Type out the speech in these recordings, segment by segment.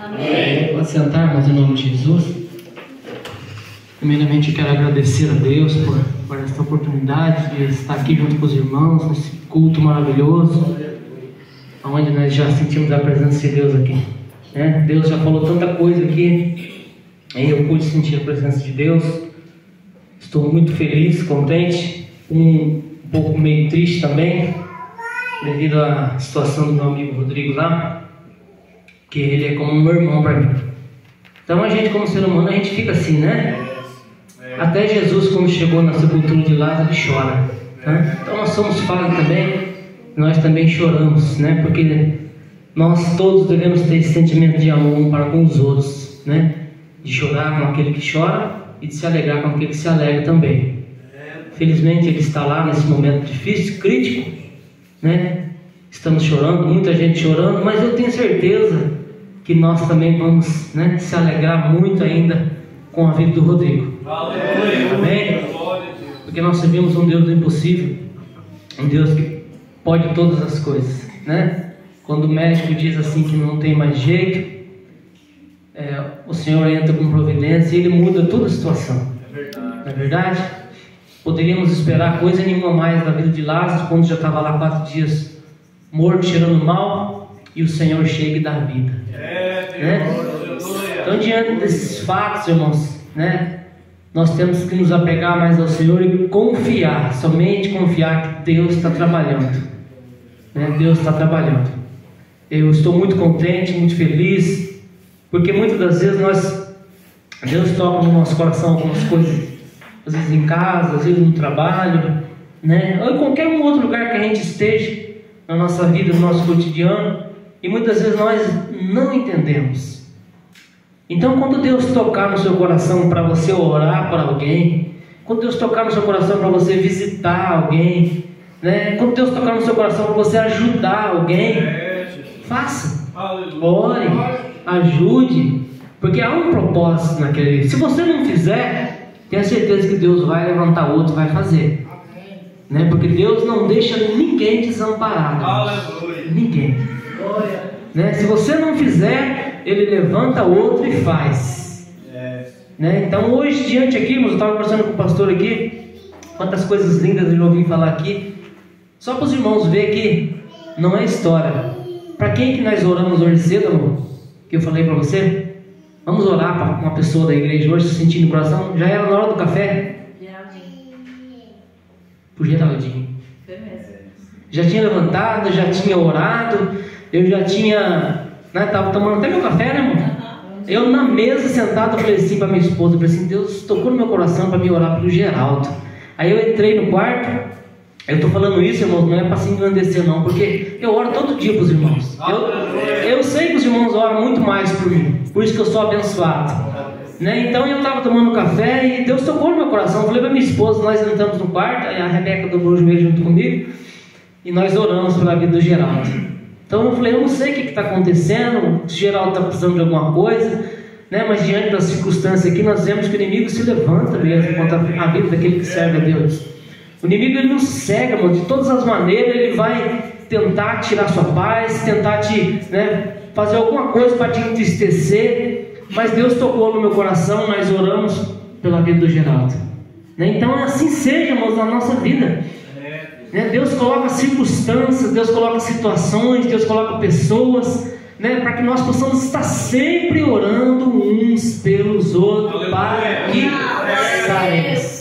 Amém. Pode sentar, mas em nome de Jesus. Primeiramente, eu quero agradecer a Deus por esta oportunidade de estar aqui junto com os irmãos, nesse culto maravilhoso, onde nós já sentimos a presença de Deus aqui. Deus já falou tanta coisa aqui, e eu pude sentir a presença de Deus. Estou muito feliz, contente, um pouco meio triste também, devido à situação do meu amigo Rodrigo lá, que ele é como um irmão para mim. Então a gente, como ser humano, a gente fica assim, né? Até Jesus, quando chegou na sepultura de Lázaro, ele chora, né? Então nós somos falhos também, nós também choramos, né? Porque nós todos devemos ter esse sentimento de amor um para com os outros, né? De chorar com aquele que chora e de se alegrar com aquele que se alegra também. Felizmente ele está lá nesse momento difícil, crítico, né? Estamos chorando, muita gente chorando, mas eu tenho certeza que nós também vamos, né, se alegrar muito ainda com a vida do Rodrigo. Amém? Porque nós servimos um Deus do impossível, um Deus que pode todas as coisas, né? Quando o médico diz assim que não tem mais jeito, o Senhor entra com providência e Ele muda toda a situação. Não é verdade? Poderíamos esperar coisa nenhuma mais da vida de Lázaro, quando já estava lá 4 dias morto, cheirando mal, e o Senhor chega e dá vida, né? Então, diante desses fatos, irmãos, né, nós temos que nos apegar mais ao Senhor e confiar, somente confiar que Deus está trabalhando, né? Deus está trabalhando. Eu estou muito contente, muito feliz, porque muitas das vezes Deus toca no nosso coração algumas coisas, às vezes em casa, às vezes no trabalho, né? Ou em qualquer outro lugar que a gente esteja na nossa vida, no nosso cotidiano, e muitas vezes nós não entendemos. Então, quando Deus tocar no seu coração para você orar por alguém, quando Deus tocar no seu coração para você visitar alguém, né? Quando Deus tocar no seu coração para você ajudar alguém, faça, ore, ajude, porque há um propósito naquele. Se você não fizer, tenha certeza que Deus vai levantar outro, vai fazer, né? Porque Deus não deixa ninguém desamparado. Ninguém, né? Se você não fizer, Ele levanta outro e faz, né? Então hoje diante aqui, eu estava conversando com o pastor aqui, quantas coisas lindas eu ouvi falar aqui, só para os irmãos verem que não é história. Para quem que nós oramos hoje cedo, amor? Que eu falei para você, vamos orar para uma pessoa da igreja hoje, se sentindo no coração. Já era na hora do café? Por Geraldinho. Já tinha levantado, já tinha orado, eu já tinha, né, estava tomando até meu café, né, amor? Eu na mesa sentado, falei assim para minha esposa, falei assim, Deus tocou no meu coração para me orar pelo Geraldo. Aí eu entrei no quarto, eu estou falando isso, irmãos, não é para se engrandecer não, porque eu oro todo dia para os irmãos. Eu sei que os irmãos oram muito mais por mim, por isso que eu sou abençoado, né? Então eu estava tomando café e Deus tocou no meu coração. Eu falei para minha esposa, nós entramos no quarto, aí a Rebeca dobrou o joelho junto comigo e nós oramos pela vida do Geraldo. Então eu falei, eu não sei o que está acontecendo, se o Geraldo está precisando de alguma coisa, né? Mas diante das circunstâncias aqui, nós vemos que o inimigo se levanta mesmo contra a vida daquele que serve a Deus. O inimigo, ele nos cega, mano, de todas as maneiras. Ele vai tentar tirar sua paz, tentar te, né, fazer alguma coisa para te entristecer. Mas Deus tocou no meu coração, nós oramos pela vida do Geraldo, né? Então assim seja, irmãos, na nossa vida, né? Deus coloca circunstâncias, Deus coloca situações, Deus coloca pessoas, né, para que nós possamos estar sempre orando uns pelos outros, para que saímos.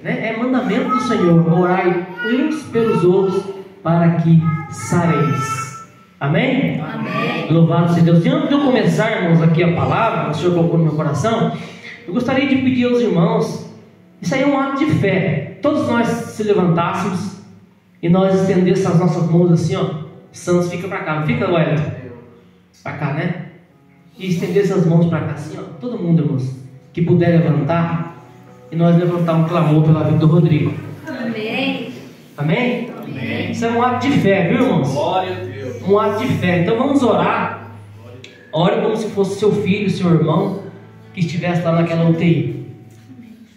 Né? É mandamento do Senhor, orai uns pelos outros para que sareis. Amém? Amém. Louvado seja Deus. E antes de eu começar, irmãos, aqui a palavra, o Senhor colocou no meu coração, eu gostaria de pedir aos irmãos, isso aí é um ato de fé. Todos nós se levantássemos e nós estendêssemos as nossas mãos assim, ó. Santos, fica para cá, não fica, Wellington? Para cá, né? E estendesse as mãos para cá assim, ó. Todo mundo, irmãos, que puder levantar, e nós levantar um clamor pela vida do Rodrigo. Amém? Amém? Amém. Isso é um ato de fé, viu, irmãos? Glória a Deus. Um ato de fé. Então vamos orar. Ore como se fosse seu filho, seu irmão, que estivesse lá naquela UTI.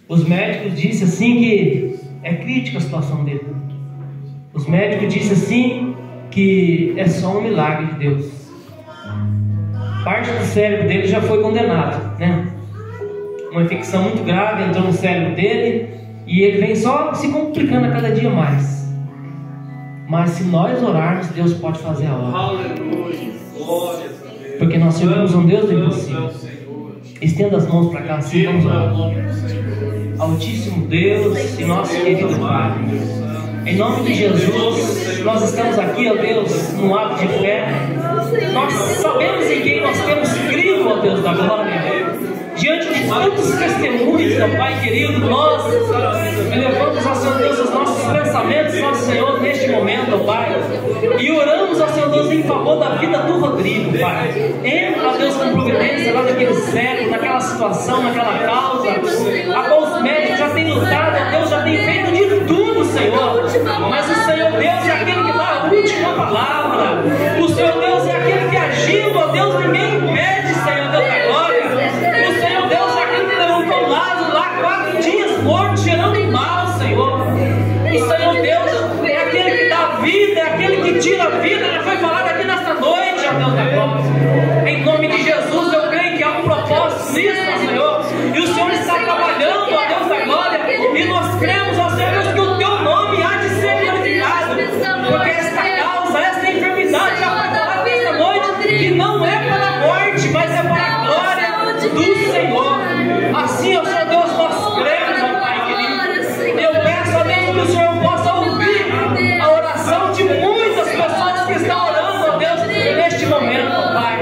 Os médicos disseram assim que é crítica a situação dele. Os médicos disseram assim que é só um milagre de Deus. parte do cérebro dele já foi condenado, né? Uma infecção muito grave entrou no cérebro dele e ele vem só se complicando a cada dia mais. Mas se nós orarmos, Deus pode fazer a obra. Porque nós servimos um Deus do impossível. Estenda as mãos para cá, assim vamos orar. Altíssimo Deus e nosso querido Pai, em nome de Jesus, nós estamos aqui, ó Deus, num ato de fé. Nós sabemos em quem nós temos crido, ó Deus da glória. Diante de tantos testemunhos, ó Pai querido, nós elevamos, ó Senhor Deus, os nossos pensamentos, ó Senhor, neste momento, ó Pai, e oramos, ó Senhor Deus, em favor da vida do Rodrigo, Pai. Entra, ó Deus, com providência lá naquele século, naquela situação, naquela causa, a qual os médicos já têm lutado, ó Deus, já têm feito de tudo, Senhor. Mas o Senhor Deus é aquele que dá a última palavra. O Senhor Deus é aquele que agiu, ó Deus, ninguém impede, Senhor Deus da glória. O Senhor Deus é aquele que levantou Lázaro lá 4 dias morto, cheirando em mal, Senhor. O Senhor Deus é aquele que dá vida, é aquele que tira a vida. Já foi falado aqui nesta noite, ó Deus da glória. Em nome de Jesus, eu creio que há um propósito nisso, Senhor. E o Senhor está trabalhando, ó Deus da glória. E nós cremos, ó Senhor Deus, que o teu nome há de ser glorificado. Porque esta causa, esta enfermidade já foi falada nesta noite, que não é para a morte, mas é para a glória do Senhor. Assim, ó Senhor Deus, nós cremos, ó Pai querido. Eu peço a Deus que o Senhor possa ouvir a oração de muitas pessoas que estão orando, ó Deus, neste momento, ó Pai.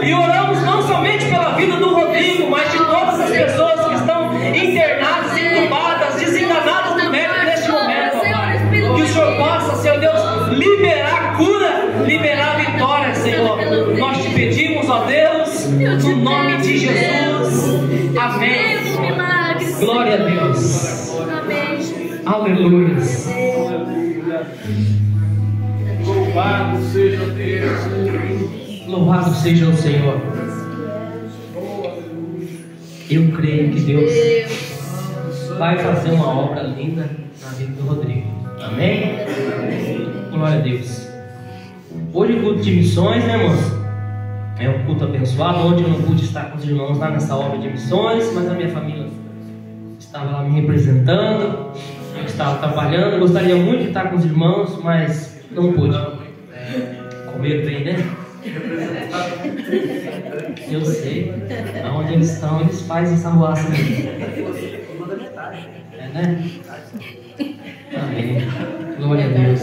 E oramos não somente pela vida do Rodrigo, mas de todas as pessoas que estão internadas, entubadas, desenganadas do médico neste momento, ó Pai. Que o Senhor possa, Senhor Deus, liberar a cura, liberar a vitória, Senhor. Nós te pedimos, ó Deus, no nome de Jesus. Amém. Glória a Deus. Aleluia. Louvado seja Deus. Louvado seja o Senhor. Eu creio que Deus vai fazer uma obra linda na vida do Rodrigo. Amém? Glória a Deus. Hoje é culto de missões, né, irmãos? É um culto abençoado. Ontem eu não pude estar com os irmãos lá nessa obra de missões, mas a minha família estava lá me representando. Eu estava trabalhando. Eu gostaria muito de estar com os irmãos, mas não pude. Comer bem, né? Eu sei. Aonde eles estão, eles fazem essa roça. É, né? Amém. Glória a Deus.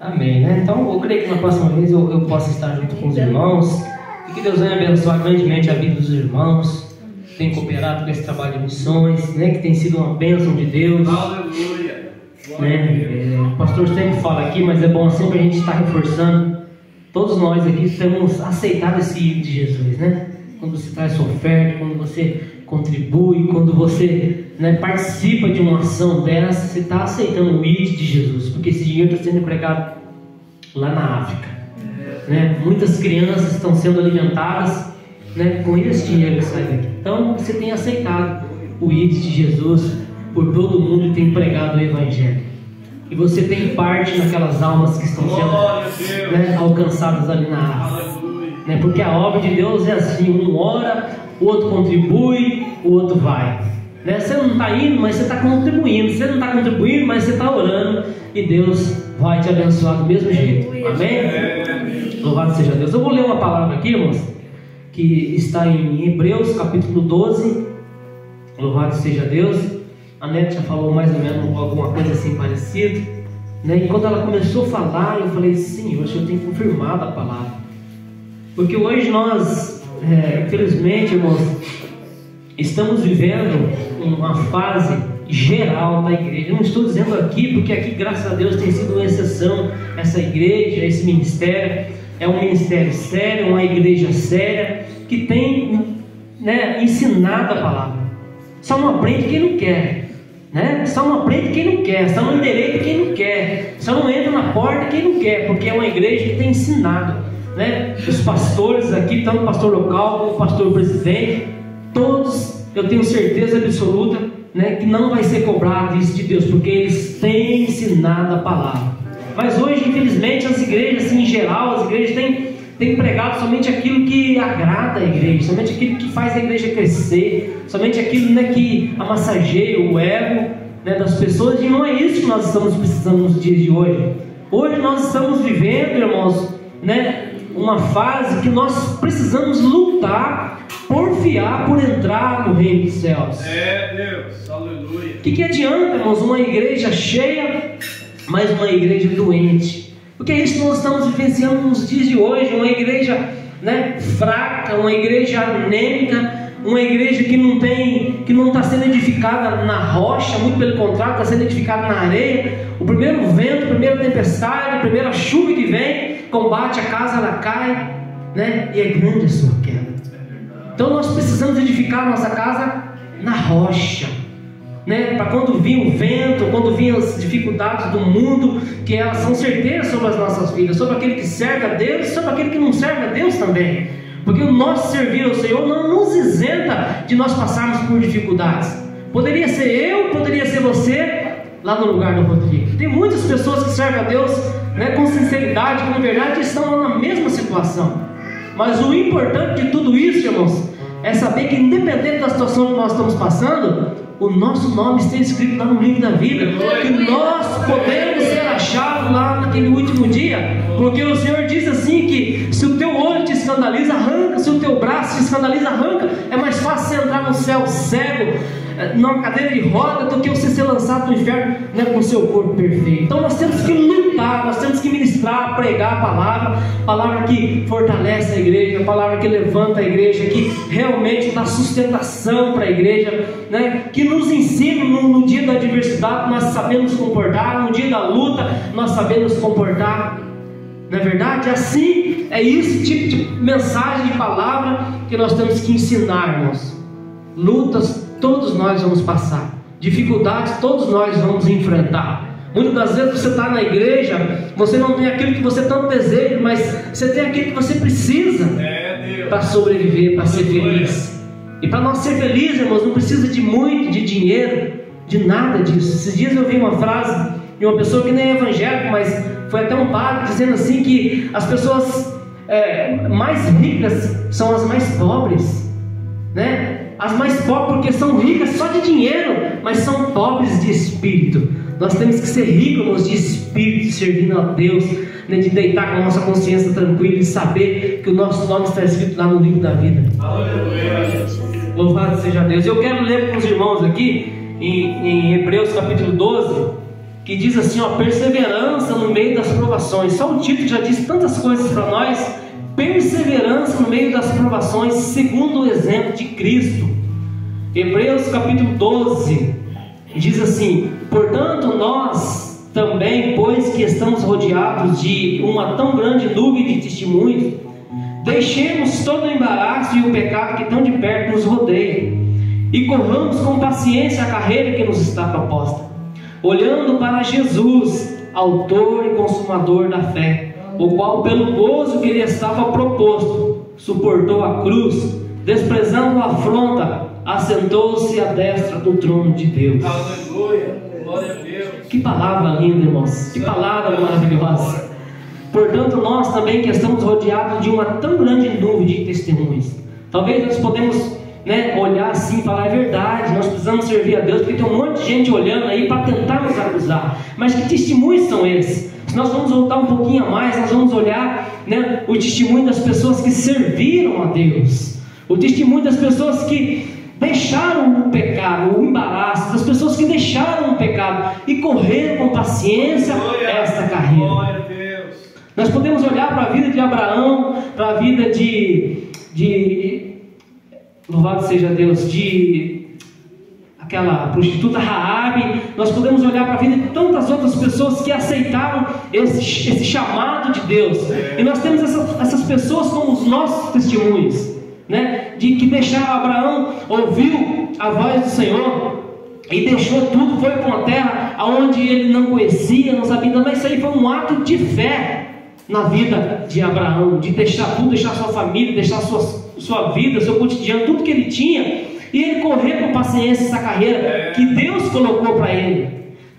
Amém, né? Então eu creio que na próxima vez eu possa estar junto com os irmãos. E que Deus venha abençoar grandemente a vida dos irmãos que têm cooperado com esse trabalho de missões, né? Que tem sido uma bênção de Deus. Aleluia. Né? O pastor sempre fala aqui, mas é bom sempre a gente estar reforçando. Todos nós aqui temos aceitado esse ID de Jesus, né? Quando você traz sua oferta, quando você contribui, quando você, né, participa de uma ação dessa, você está aceitando o ID de Jesus, porque esse dinheiro está sendo empregado lá na África, né? Muitas crianças estão sendo alimentadas, né, com esse dinheiro que sai daqui. Então você tem aceitado o ID de Jesus por todo mundo e tem pregado o Evangelho. E você tem parte naquelas almas que estão sendo, né, alcançadas ali na África, né? Porque a obra de Deus é assim: um ora, o outro contribui, o outro vai, né? Você não está indo, mas você está contribuindo. Você não está contribuindo, mas você está orando, e Deus vai te abençoar do mesmo jeito. Amém? Louvado seja Deus. Eu vou ler uma palavra aqui, irmãos, que está em Hebreus capítulo 12. Louvado seja Deus. A Nete já falou mais ou menos alguma coisa assim parecida, né? E quando ela começou a falar, eu falei: Senhor, o Senhor tem confirmado a palavra. Porque hoje nós, infelizmente, irmãos, estamos vivendo uma fase geral da igreja. Eu não estou dizendo aqui, porque aqui, graças a Deus, tem sido uma exceção. Essa igreja, esse ministério, é um ministério sério, uma igreja séria, que tem, né, ensinado a palavra. Só não aprende quem não quer, né? Só não aprende quem não quer, só não endireita quem não quer, só não entra na porta quem não quer, porque é uma igreja que tem ensinado, né? Os pastores aqui, tanto o pastor local como o pastor presidente, todos, eu tenho certeza absoluta, né, que não vai ser cobrado isso de Deus, porque eles têm ensinado a palavra. Mas hoje, infelizmente, as igrejas, assim, em geral, as igrejas têm tem pregado somente aquilo que agrada a igreja, somente aquilo que faz a igreja crescer, somente aquilo, né, que amassageia o ego, né, das pessoas. E não é isso que nós estamos precisando nos dias de hoje. Hoje nós estamos vivendo, irmãos, né, uma fase que nós precisamos lutar, porfiar por entrar no reino dos céus. Deus, aleluia. O que adianta, irmãos, uma igreja cheia, mas uma igreja doente? Porque é isso que nós estamos vivenciando nos dias de hoje. Uma igreja, né, fraca, uma igreja anêmica, uma igreja que não está sendo edificada na rocha, muito pelo contrário, está sendo edificada na areia. O primeiro vento, a primeira tempestade, a primeira chuva que vem, combate, a casa ela cai, né, e é grande a sua queda. Então nós precisamos edificar a nossa casa na rocha, né? Para quando vir o vento, quando vir as dificuldades do mundo, que elas são certeiras sobre as nossas vidas, sobre aquele que serve a Deus e sobre aquele que não serve a Deus também. Porque o nosso servir ao Senhor não nos isenta de nós passarmos por dificuldades. Poderia ser eu, poderia ser você, lá no lugar do Rodrigo. Tem muitas pessoas que servem a Deus, né, com sinceridade, com verdade, e estão lá na mesma situação. Mas o importante de tudo isso, irmãos, é saber que independente da situação que nós estamos passando, o nosso nome está escrito lá no livro da vida, que nós podemos ser achados lá naquele último dia, porque o Senhor diz assim que se o teu olho te escandaliza, arranca, se o teu braço te escandaliza, arranca. É mais fácil você entrar no céu cego, numa cadeira de roda, do que você ser lançado no inferno, né, com o seu corpo perfeito. Então nós temos que lutar, nós temos que ministrar, pregar a palavra que fortalece a igreja, a palavra que levanta a igreja, que realmente dá sustentação para a igreja, né, que nos ensina no dia da adversidade nós sabemos comportar, no dia da luta nós sabemos comportar. Não é verdade? Assim, é esse tipo de mensagem, de palavra que nós temos que ensinar, irmãos. Lutas todos nós vamos passar, dificuldades todos nós vamos enfrentar. Muitas das vezes você está na igreja, você não tem aquilo que você tanto deseja, mas você tem aquilo que você precisa para sobreviver, para ser feliz. E para nós ser felizes, irmãos, não precisa de muito, de dinheiro, de nada disso. Esses dias eu vi uma frase de uma pessoa que nem é evangélica, mas foi até um padre dizendo assim que as pessoas mais ricas são as mais pobres, né? As mais pobres porque são ricas só de dinheiro, mas são pobres de espírito. Nós temos que ser ricos de espírito, servindo a Deus, né? De deitar com a nossa consciência tranquila e saber que o nosso nome está escrito lá no livro da vida. Louvado seja Deus. Eu quero ler com os irmãos aqui em Hebreus capítulo 12, que diz assim, ó, perseverança no meio das provações. Só o título já diz tantas coisas para nós. Perseverança no meio das provações, segundo o exemplo de Cristo. Hebreus capítulo 12 diz assim: portanto nós também, pois que estamos rodeados de uma tão grande nuvem de testemunhos, deixemos todo o embaraço e o pecado que tão de perto nos rodeia, e corramos com paciência a carreira que nos está proposta, olhando para Jesus, autor e consumador da fé, o qual pelo gozo que lhe estava proposto suportou a cruz, desprezando a afronta, assentou-se à destra do trono de Deus. Aleluia, glória a Deus. Que palavra linda, irmãos, que palavra maravilhosa. Portanto nós também, que estamos rodeados de uma tão grande nuvem de testemunhos, talvez nós podemos, né, olhar assim e falar, é verdade, nós precisamos servir a Deus, porque tem um monte de gente olhando aí para tentar nos acusar. Mas que testemunhos são esses? Se nós vamos voltar um pouquinho a mais, nós vamos olhar, né, o testemunho das pessoas que serviram a Deus, o testemunho das pessoas que deixaram o pecado, o embaraço, das pessoas que deixaram o pecado e correram com paciência esta carreira. Glória a Deus. Nós podemos olhar para a vida de Abraão, para a vida de louvado seja Deus, de aquela prostituta Raabe. Nós podemos olhar para a vida de tantas outras pessoas que aceitaram esse chamado de Deus. E nós temos essas pessoas como os nossos testemunhos, né? De que deixaram Abraão, ouviu a voz do Senhor e deixou tudo, foi para uma terra onde ele não conhecia, não sabia, mas isso aí foi um ato de fé na vida de Abraão, de deixar tudo, deixar sua família, deixar sua vida, seu cotidiano, tudo que ele tinha, e ele correr com paciência essa carreira que Deus colocou para ele.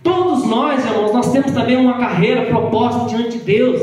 Todos nós, irmãos, nós temos também uma carreira proposta diante de Deus,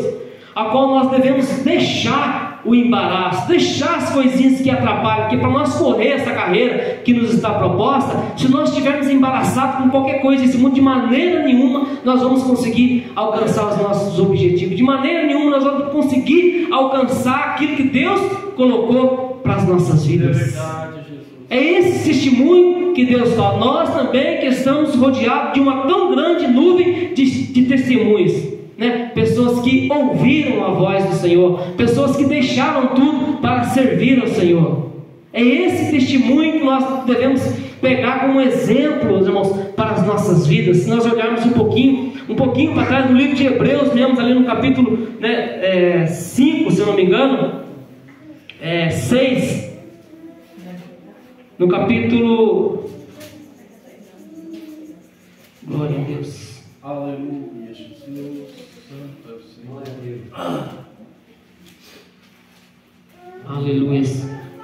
a qual nós devemos deixar o embaraço, deixar as coisinhas que atrapalham, porque para nós correr essa carreira que nos está proposta, se nós estivermos embaraçados com qualquer coisa desse mundo, de maneira nenhuma nós vamos conseguir alcançar os nossos objetivos, de maneira nenhuma nós vamos conseguir alcançar aquilo que Deus colocou para as nossas vidas. É verdade, Jesus. É esse testemunho que Deus fala. Nós também que estamos rodeados de uma tão grande nuvem de testemunhos, né? Pessoas que ouviram a voz do Senhor, pessoas que deixaram tudo para servir ao Senhor. É esse testemunho que nós devemos pegar como exemplo, irmãos, para as nossas vidas. Se nós olharmos um pouquinho para trás no livro de Hebreus, mesmo ali no capítulo 5, se eu não me engano, 6, no capítulo, glória a Deus, Aleluia, Jesus, santo é o Senhor. Aleluia.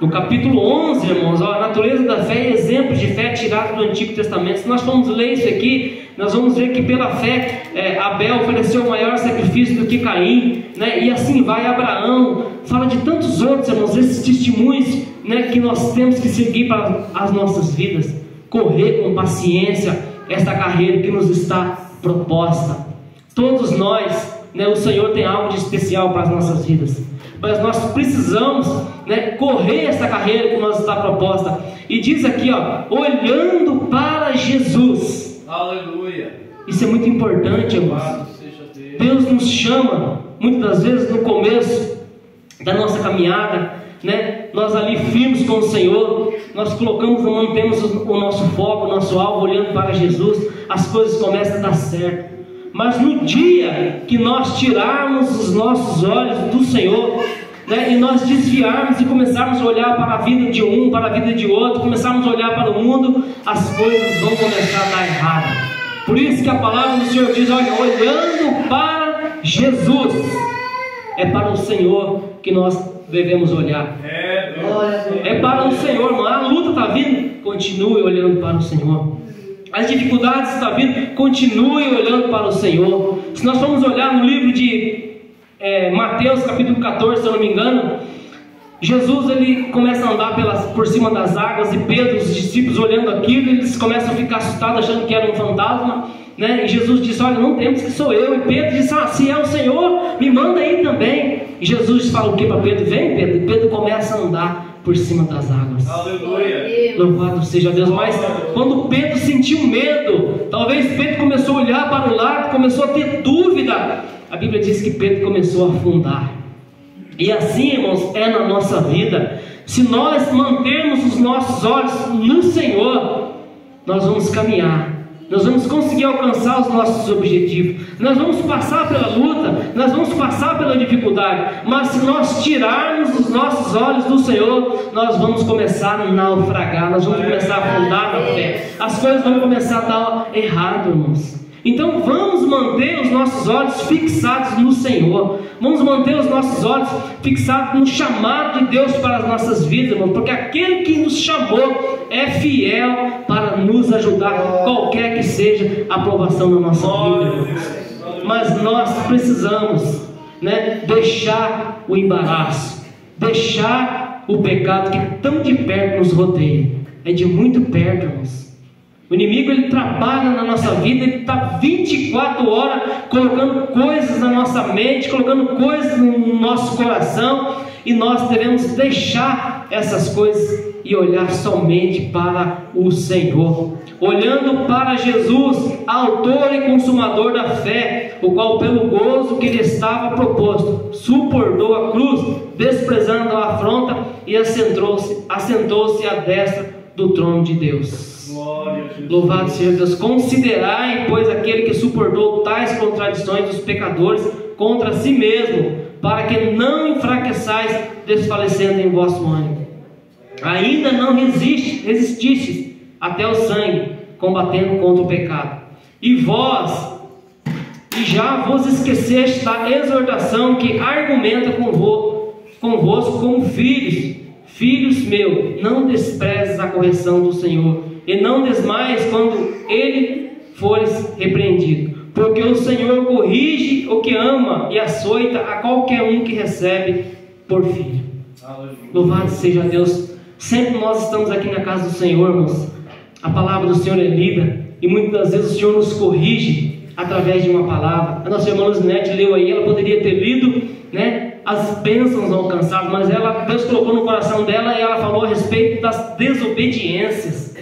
No capítulo 11, irmãos, a natureza da fé é exemplo de fé tirado do Antigo Testamento. Se nós formos ler isso aqui, nós vamos ver que pela fé Abel ofereceu maior sacrifício do que Caim, né? E assim vai Abraão. Fala de tantos outros, irmãos, esses testemunhos, né, que nós temos que seguir para as nossas vidas, correr com paciência esta carreira que nos está proposta. Todos nós, né, o Senhor tem algo de especial para as nossas vidas, mas nós precisamos, né, correr essa carreira que nos está proposta. E diz aqui, olhando para Jesus. Aleluia. Isso é muito importante, irmãos. Louvado seja Deus nos chama, muitas das vezes no começo da nossa caminhada, né, nós ali firmes com o Senhor, nós mantemos o nosso foco, o nosso alvo olhando para Jesus, as coisas começam a dar certo. Mas no dia que nós tirarmos os nossos olhos do Senhor, né, e nós desviarmos e começarmos a olhar para a vida de um, para a vida de outro, começarmos a olhar para o mundo, as coisas vão começar a dar errado. Por isso que a palavra do Senhor diz, olha, olhando para Jesus, é para o Senhor que nós devemos olhar. É para o Senhor, irmão. A luta está vindo, continue olhando para o Senhor. As dificuldades estão vindo, continue olhando para o Senhor. Se nós formos olhar no livro de Mateus capítulo 14, se eu não me engano, Jesus ele começa a andar por cima das águas, e Pedro, os discípulos olhando aquilo, eles começam a ficar assustados, achando que era um fantasma, né? E Jesus disse, olha, não temos, que sou eu. E Pedro disse, se é o Senhor, me manda aí também. E Jesus fala o que para Pedro? Vem, Pedro. E Pedro começa a andar por cima das águas. Aleluia. Louvado seja Deus. Mas quando Pedro sentiu medo, talvez Pedro começou a olhar para o lado, começou a ter dúvida, a Bíblia diz que Pedro começou a afundar. E assim, irmãos, é na nossa vida. Se nós mantermos os nossos olhos no Senhor, nós vamos caminhar, nós vamos conseguir alcançar os nossos objetivos, nós vamos passar pela luta, nós vamos passar pela dificuldade. Mas se nós tirarmos os nossos olhos do Senhor, nós vamos começar a naufragar, nós vamos começar a afundar na fé, as coisas vão começar a dar errado, irmãos. Então vamos manter os nossos olhos fixados no Senhor, vamos manter os nossos olhos fixados no chamado de Deus para as nossas vidas, irmão, porque aquele que nos chamou é fiel para nos ajudar, qualquer que seja a aprovação da nossa vida, irmãos. Mas nós precisamos, né, deixar o embaraço, deixar o pecado que tão de perto nos rodeia, é de muito perto, irmãos. O inimigo ele trabalha na nossa vida, ele está 24 horas colocando coisas na nossa mente, colocando coisas no nosso coração, e nós devemos deixar essas coisas e olhar somente para o Senhor, olhando para Jesus, autor e consumador da fé, o qual pelo gozo que lhe estava proposto, suportou a cruz, desprezando a afronta, e assentou-se à destra do trono de Deus. Louvado seja Deus. Considerai, pois, aquele que suportou tais contradições dos pecadores contra si mesmo, para que não enfraqueçais, desfalecendo em vosso ânimo. Ainda não resististes até o sangue, combatendo contra o pecado. E já vos esqueceste da exortação que argumenta convosco como filhos meus, não desprezes a correção do Senhor, e não desmaies quando ele fores repreendido, porque o Senhor corrige o que ama e açoita a qualquer um que recebe por filho. Aleluia. Louvado seja Deus. Sempre nós estamos aqui na casa do Senhor, irmãos. A palavra do Senhor é lida e muitas das vezes o Senhor nos corrige através de uma palavra. A nossa irmã Luzinete leu aí, ela poderia ter lido, né, as bênçãos alcançadas, mas Deus colocou no coração dela e ela falou a respeito das desobediências,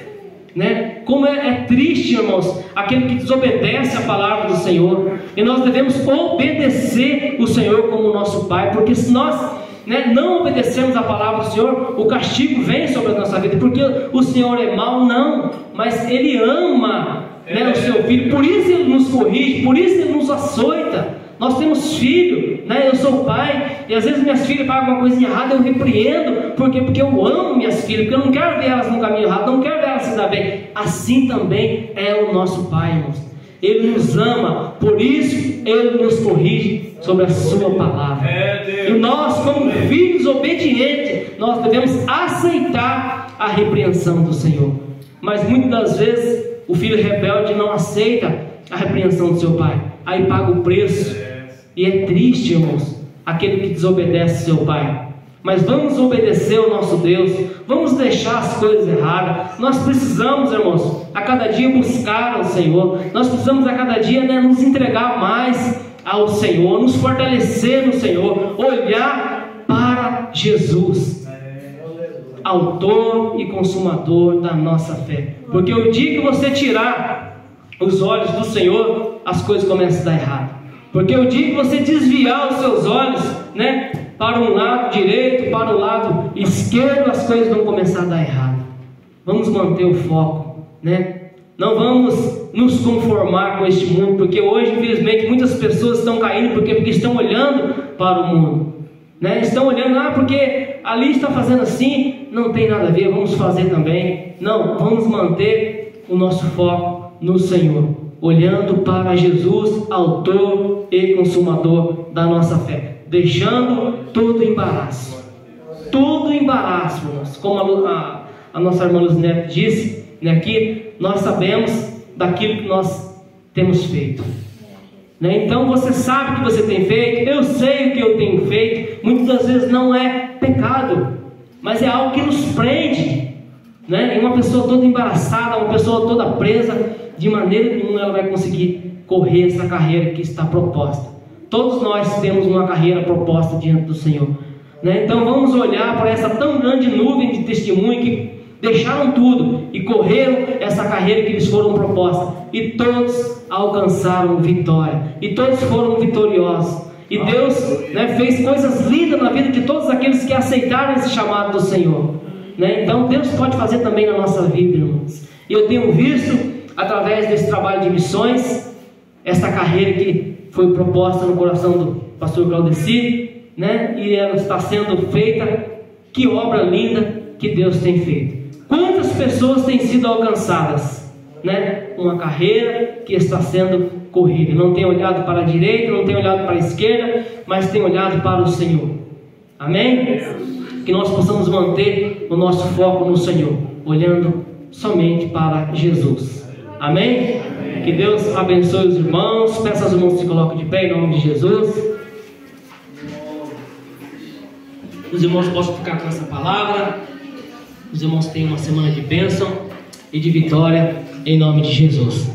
né? Como é triste, irmãos, aquele que desobedece a palavra do Senhor. E nós devemos obedecer o Senhor como nosso Pai, porque se nós, né, não obedecemos a palavra do Senhor, o castigo vem sobre a nossa vida. Porque o Senhor é mau? Não, mas Ele ama, né, o seu filho. Por isso Ele nos corrige, por isso Ele nos açoita. Nós temos filho, né? Eu sou pai, e às vezes minhas filhas fazem alguma coisa errada, eu repreendo. Por quê? Porque eu amo minhas filhas, porque eu não quero ver elas no caminho errado, não quero ver elas se dar bem. Assim também é o nosso Pai, irmãos. Ele nos ama, por isso Ele nos corrige sobre a sua palavra. E nós, como filhos obedientes, nós devemos aceitar a repreensão do Senhor. Mas muitas das vezes o filho rebelde não aceita a repreensão do seu pai, aí paga o preço. E é triste, irmãos, aquele que desobedece seu pai. Mas vamos obedecer ao nosso Deus, vamos deixar as coisas erradas. Nós precisamos, irmãos, a cada dia buscar ao Senhor. Nós precisamos a cada dia, né, nos entregar mais ao Senhor, nos fortalecer no Senhor, olhar para Jesus, autor e consumador da nossa fé. Porque o dia que você tirar os olhos do Senhor, as coisas começam a dar errado. Porque o dia que você desviar os seus olhos, né, para um lado direito, para o lado esquerdo, as coisas vão começar a dar errado. Vamos manter o foco, né? Não vamos nos conformar com este mundo, porque hoje, infelizmente, muitas pessoas estão caindo porque estão olhando para o mundo, né? Estão olhando, porque ali está fazendo assim, não tem nada a ver, vamos fazer também. Não, vamos manter o nosso foco no Senhor, olhando para Jesus, autor e consumador da nossa fé, deixando todo embaraço, irmãos. Como a nossa irmã Luzinete disse, né, que nós sabemos daquilo que nós temos feito, né? Então você sabe o que você tem feito, eu sei o que eu tenho feito. Muitas das vezes não é pecado, mas é algo que nos prende, né? E uma pessoa toda embaraçada, uma pessoa toda presa, de maneira nenhuma ela vai conseguir correr essa carreira que está proposta. Todos nós temos uma carreira proposta diante do Senhor, né? Então vamos olhar para essa tão grande nuvem de testemunho que deixaram tudo e correram essa carreira que lhes foram propostas, e todos alcançaram vitória, e todos foram vitoriosos. E Deus, né, fez coisas lindas na vida de todos aqueles que aceitaram esse chamado do Senhor, né? Então Deus pode fazer também na nossa vida, irmãos. E eu tenho visto, através desse trabalho de missões, essa carreira que foi proposta no coração do pastor Claudeci, né? E ela está sendo feita. Que obra linda que Deus tem feito. Quantas pessoas têm sido alcançadas, né? Uma carreira que está sendo corrida. Não tem olhado para a direita, não tem olhado para a esquerda, mas tem olhado para o Senhor. Amém? Que nós possamos manter o nosso foco no Senhor, olhando somente para Jesus. Amém? Que Deus abençoe os irmãos. Peço aos irmãos que se coloquem de pé em nome de Jesus. Os irmãos possam ficar com essa palavra. Os irmãos tenham uma semana de bênção e de vitória em nome de Jesus.